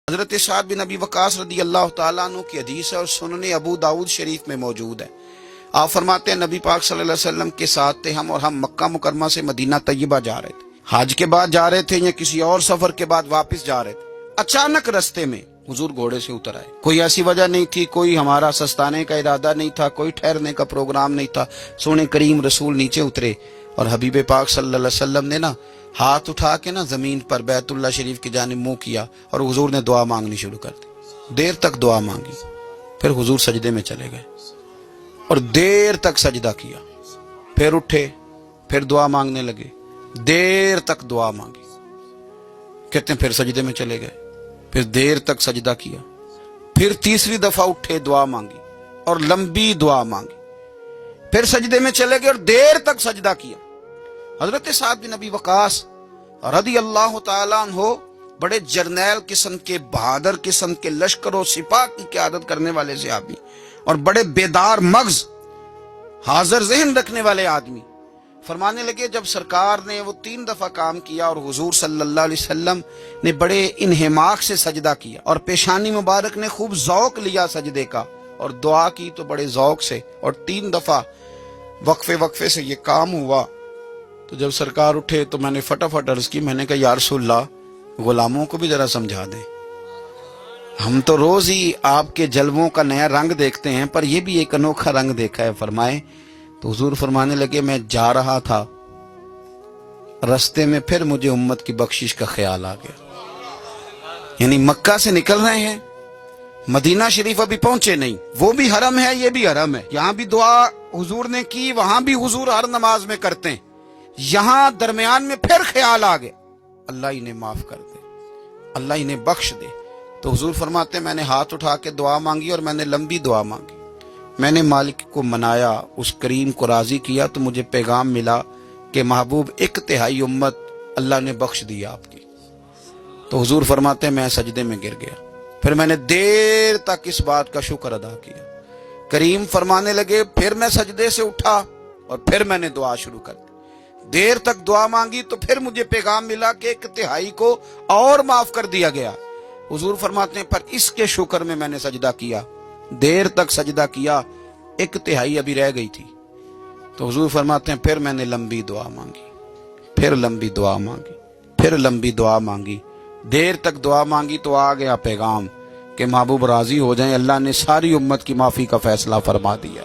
حضرت سعد بن ابی وقاص رضی اللہ تعالیٰ عنہ کی حدیث ہے اور سنن ابو داؤد شریف میں موجود ہے۔ آپ فرماتے ہیں نبی پاک صلی اللہ علیہ وسلم کے ساتھ تھے ہم، اور ہم مکہ مکرمہ سے مدینہ طیبہ جا رہے تھے، حج کے بعد جا رہے تھے یا کسی اور سفر کے بعد واپس جا رہے تھے۔ اچانک رستے میں حضور گھوڑے سے اتر آئے، کوئی ایسی وجہ نہیں تھی، کوئی ہمارا سستانے کا ارادہ نہیں تھا، کوئی ٹھہرنے کا پروگرام نہیں تھا۔ سونے کریم رسول نیچے اترے اور حبیب پاک صلی اللہ علیہ وسلم نے ہاتھ اٹھا کے زمین پر بیت اللہ شریف کی جانب منہ کیا اور حضور نے دعا مانگنی شروع کر دی۔ دیر تک دعا مانگی، پھر حضور سجدے میں چلے گئے اور دیر تک سجدہ کیا، پھر اٹھے، پھر دعا مانگنے لگے، دیر تک دعا مانگی، کہتے ہیں پھر سجدے میں چلے گئے، پھر دیر تک سجدہ کیا، پھر تیسری دفعہ اٹھے، دعا مانگی اور لمبی دعا مانگی، پھر سجدے میں چلے گئے اور دیر تک سجدہ کیا۔ حضرت سعد بن ابی وقاص رضی اللہ تعالیٰ عنہ بڑے جرنیل قسم کے، بہادر قسم کے، لشکر و سپاہ کی قیادت کرنے والے صحابی اور بڑے بیدار مغز، حاضر ذہن رکھنے والے آدمی، فرمانے لگے جب سرکار نے وہ 3 دفعہ کام کیا اور حضور صلی اللہ علیہ وسلم نے بڑے انہماک سے سجدہ کیا اور پیشانی مبارک نے خوب ذوق لیا سجدے کا اور دعا کی تو بڑے ذوق سے، اور 3 دفعہ وقفے سے یہ کام ہوا، تو جب سرکار اٹھے تو میں نے فٹافٹ عرض کی، میں نے کہا یا رسول اللہ غلاموں کو بھی ذرا سمجھا دیں، ہم تو روز ہی آپ کے جلووں کا نیا رنگ دیکھتے ہیں پر یہ بھی ایک انوکھا رنگ دیکھا ہے۔ فرمائے تو حضور فرمانے لگے میں جا رہا تھا، رستے میں پھر مجھے امت کی بخشش کا خیال آ گیا۔ یعنی مکہ سے نکل رہے ہیں، مدینہ شریف ابھی پہنچے نہیں، وہ بھی حرم ہے یہ بھی حرم ہے، یہاں بھی دعا حضور نے کی، وہاں بھی حضور ہر نماز میں کرتے ہیں، یہاں درمیان میں پھر خیال آ گیا اللہ انہیں معاف کر دے، اللہ انہیں بخش دے۔ تو حضور فرماتے ہیں میں نے ہاتھ اٹھا کے دعا مانگی اور میں نے لمبی دعا مانگی، میں نے مالک کو منایا، اس کریم کو راضی کیا، تو مجھے پیغام ملا کہ محبوب 1/3 امت اللہ نے بخش دیا آپ کی۔ تو حضور فرماتے ہیں میں سجدے میں گر گیا، پھر میں نے دیر تک اس بات کا شکر ادا کیا۔ کریم فرمانے لگے پھر میں سجدے سے اٹھا اور پھر میں نے دعا شروع کر دی، دیر تک دعا مانگی تو پھر مجھے پیغام ملا کہ 1/3 کو اور معاف کر دیا گیا۔ حضور فرماتے ہیں پر اس کے شکر میں نے سجدہ کیا، دیر تک سجدہ کیا، 1/3 ابھی رہ گئی تھی۔ تو حضور فرماتے ہیں پھر میں نے لمبی دعا مانگی، پھر لمبی دعا مانگی، پھر لمبی دعا مانگی، دیر تک دعا مانگی تو آ گیا پیغام کہ محبوب راضی ہو جائیں، اللہ نے ساری امت کی معافی کا فیصلہ فرما دیا۔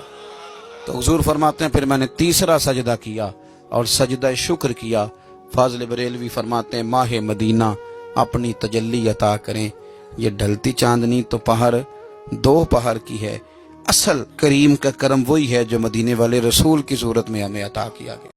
تو حضور فرماتے ہیں پھر میں نے تیسرا سجدہ کیا اور سجدہ شکر کیا۔ فاضل بریلوی فرماتے ہیں ماہ مدینہ اپنی تجلی عطا کریں، یہ ڈھلتی چاندنی تو پہر 2 پہر کی ہے، اصل کریم کا کرم وہی ہے جو مدینے والے رسول کی صورت میں ہمیں عطا کیا گیا۔